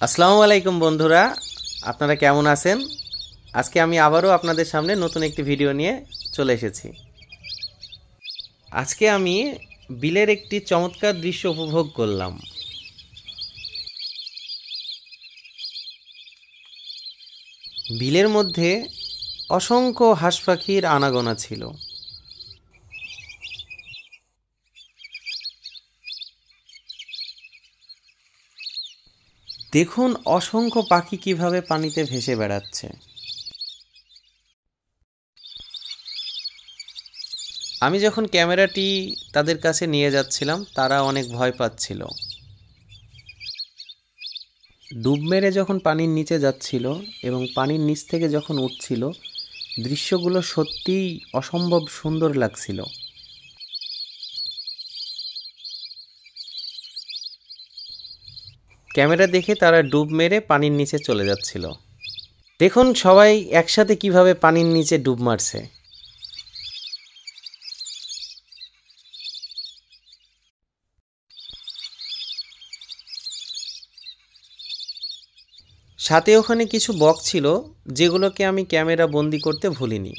আসসালামু আলাইকুম বন্ধুরা, আপনারা কেমন আছেন? আজকে আমি আবারও আপনাদের সামনে নতুন একটি ভিডিও নিয়ে চলে এসেছি। আজকে আমি বিলের একটি চমৎকার দৃশ্য উপভোগ করলাম। বিলের মধ্যে অসংখ্য হাঁস পাখির আনাগোনা ছিল। দেখুন অসংখ্য পাখি কিভাবে পানিতে ভেসে বেড়াচ্ছে। আমি যখন ক্যামেরাটি তাদের কাছে নিয়ে যাচ্ছিলাম, তারা অনেক ভয় পাচ্ছিল। ডুব মেরে যখন পানির নিচে যাচ্ছিল এবং পানির নিচ থেকে যখন উঠছিল, দৃশ্যগুলো সত্যিই অসম্ভব সুন্দর লাগছিল। ক্যামেরা দেখে তারা ডুব মেরে পানির নিচে চলে যাচ্ছিল। দেখুন সবাই একসাথে কিভাবে পানির নিচে ডুব মারছে। সাথে ওখানে কিছু বক ছিল, যেগুলোকে আমি ক্যামেরা বন্দি করতে ভুলিনি।